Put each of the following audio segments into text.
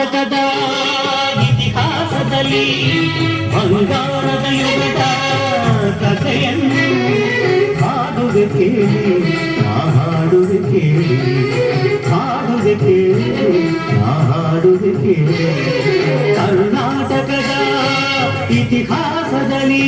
ಕರ್ನಾಟಕದ ಇತಿಹಾಸದಲ್ಲಿ ಬಂಗಾರದ ಯುಗದ ಕಥೆಯನ್ನು ಹಾಡುವೆ ಕೇಳಿ, ಹಾಡುವೆ ಕೇಳಿ, ಹಾಡುವೆ ಕೇಳಿ, ಹಾಡುವೆ ಕೇಳಿ. ಕರ್ನಾಟಕದ ಇತಿಹಾಸದಲ್ಲಿ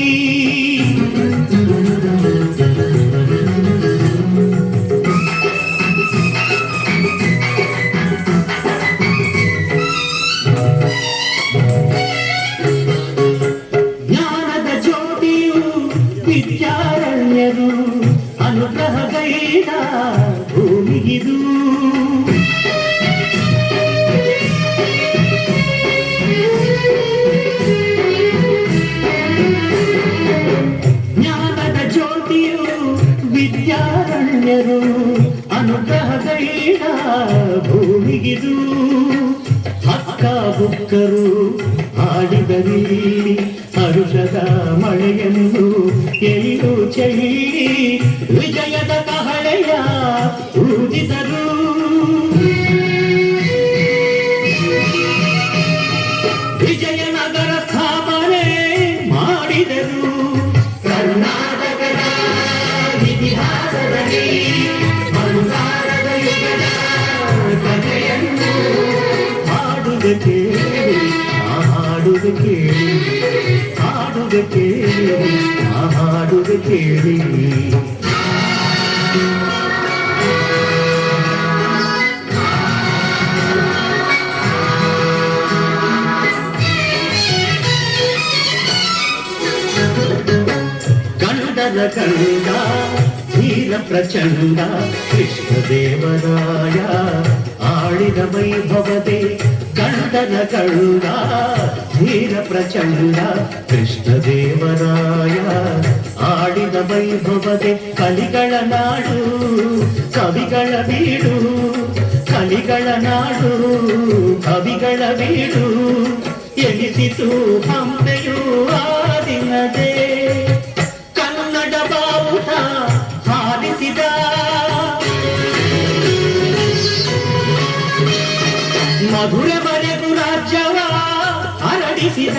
ಜ್ಞಾನದ ಜ್ಯೋತಿಯು ವಿದ್ಯಾರಣ್ಯರು ಅನುಗ್ರಹಗೈದ ಭೂಮಿಗಿದು. ಜ್ಞಾನದ ಜ್ಯೋತಿಯು ವಿದ್ಯಾರಣ್ಯರು ಅನುಗ್ರಹಗೈದ ಭೂಮಿಗಿದು. ಹಕ್ಕ ಬುಕ್ಕರು ಹಾಡಿದರಲ್ಲಿ ಹರುಷದ ಮಳೆಯನ್ನು ಎಲ್ಲೂ ಚೆಲ್ಲಿ ವಿಜಯದ ಕಹಳೆಯ ಊದಿದರು. ವಿಜಯನಗರ ಸ್ಥಾಪನೆ ಮಾಡಿದರು. ಕರ್ನಾಟಕದ ಇತಿಹಾಸದಲ್ಲಿ ಬಂಗಾರದ ಯುಗದ ಕಥೆಯನ್ನು ಹಾಡುವೆ ಕೇಳಿ, ಹಾಡುವೆ ಕೇಳಿ, ಹಾಡುವೆ ಕೇಳಿ, ಹಾಡುವೆ ಕೇಳಿ. ಗಂಡರ ಕಂಡ ವೀರ ಪ್ರಚಂಡ ಕೃಷ್ಣದೇವರಾಯ ಆಳಿದ ವೈಭವದೆ. ಗಂಡನ ಕಂಡ ವೀರ ಪ್ರಚಂಡ ಕೃಷ್ಣದೇವರಾಯ ಆಡಿದ ವೈಭವದೆ. ಕಲಿಗಳ ನಾಡು ಕವಿಗಳ ಬೀಡು, ಕಲಿಗಳ ನಾಡು ಕವಿಗಳ ಬೀಡು ಎನಿಸಿತು ಹಂಪೆಯು ಆ ದಿನದೇ. ಕನ್ನಡ ಬಾವುಟ ಹಾರಿಸಿದ ಮಧುರ ಬರೆದು ರಾಜ್ಯವ ಹರಡಿಸಿದ.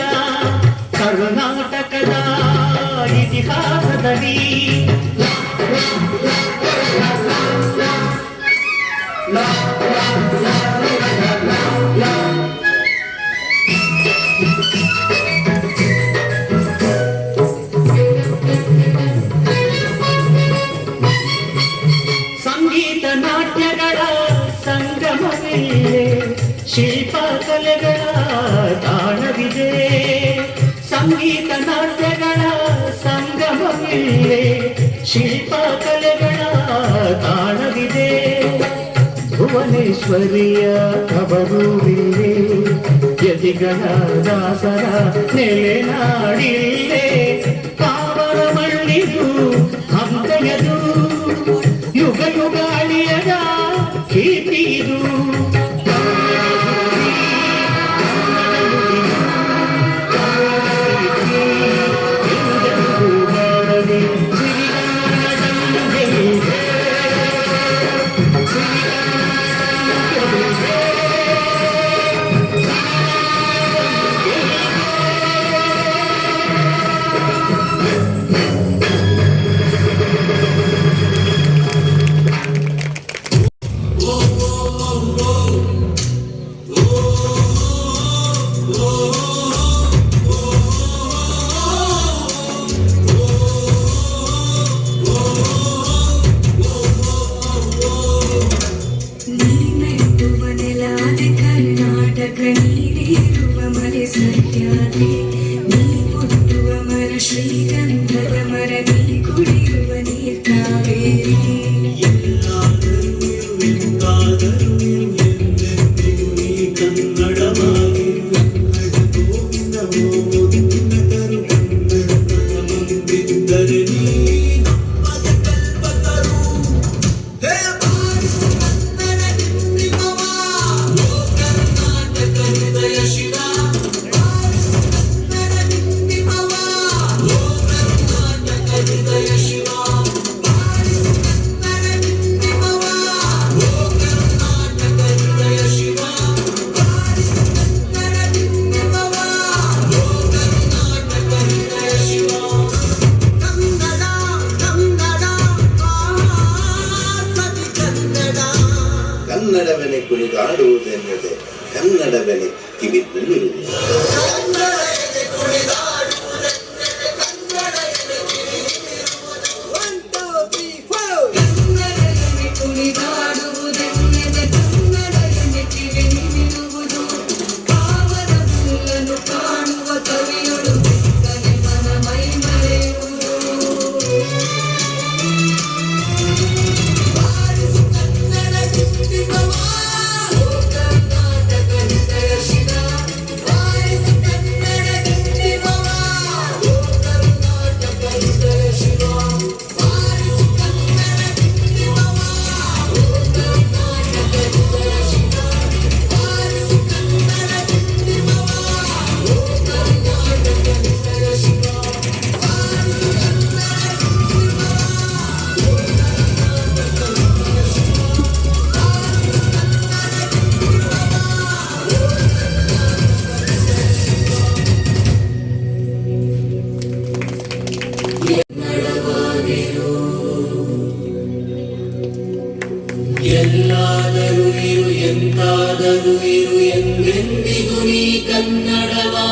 ಕರ್ನಾಟಕದ ಇತಿಹಾಸದಲ್ಲಿ ಸಂಗೀತ ನಾಟ್ಯಗಳ ಸಂಗಮವಿದೆ, ಶಿಲ್ಪ ಕಲೆಗಳ ತಾಣವಿದೆ. ಸಂಗೀತ ನಾಟ್ಯಗಳ ಸಂಗಮವಿದೆ, ಶಿಲ್ಪ ಕಲೆಗಳ ತಾಣವಿದೆ. ಭುವನೇಶ್ವರಿಯ ಕಬರೂರಿಲ್ಲೇ, ಯತಿಗಳ ದಾಸರ ನೆಲೆನಾಡಿಲ್ಲೇ. ಕಾವರ ಮಳ್ಳಿದು ಹಂತೆಯದು, ಯುಗ ಯುಗಾಳಿಯದ ಕೀರ್ತಿದು. ಶ್ರೀಗಂಧದ ಮರ ನೀ ಕುಡಿಯುವ ನೀರ್ ಕಾವೇರಿ. ಕನ್ನಡವೆಲೆ ಕಿವಿದ್ದಲ್ಲಿರುವುದು. ಕನ್ನಡದಲ್ಲಿ ಕುಣಿದಾಡುವುದೆನ್ನದೆ ಕನ್ನಡ ಎನ್ನಿಟ್ಟಿಗೆ ನಿಮಿರುವುದು ಪಾವನ ಮುಲ್ಲನ್ನು ಕಾಣುವ ಕವಿಯೊಳು ಬೆಕ್ಕನೆ ಮನ ಮೈ ಮರೆಯುವುದು ಬಾರಿಸು ಕನ್ನಡ ಡಿಂಡಿಮವ ಓ ಕರ್ನಾಟಕ ಹೃದಯ ಶಿವ ಬಾರಿಸು ಕನ್ನಡ ಡಿಂಡಿಮವ ಓ ಕರ್ನಾಟಕ ಹೃದಯ ಶಿವ ಬಾರಿಸು ಕನ್ನಡ ಡಿಂಡಿಮವ ಓ ಕರ್ನಾಟಕ ಹೃದಯ ಶಿವ ಬಾರಿಸು ಕನ್ನಡ ಡಿಂಡಿಮವ ಓ ಕರ್ನಾಟಕ ಹೃದಯ ಶಿವ ಬಾರಿಸು ಎಲ್ಲಾದರೂ ಇರು ಎಂದಾದರೂ ಇರು ಎಂದೆಂದಿಗೂ ನೀ ಕನ್ನಡವಾ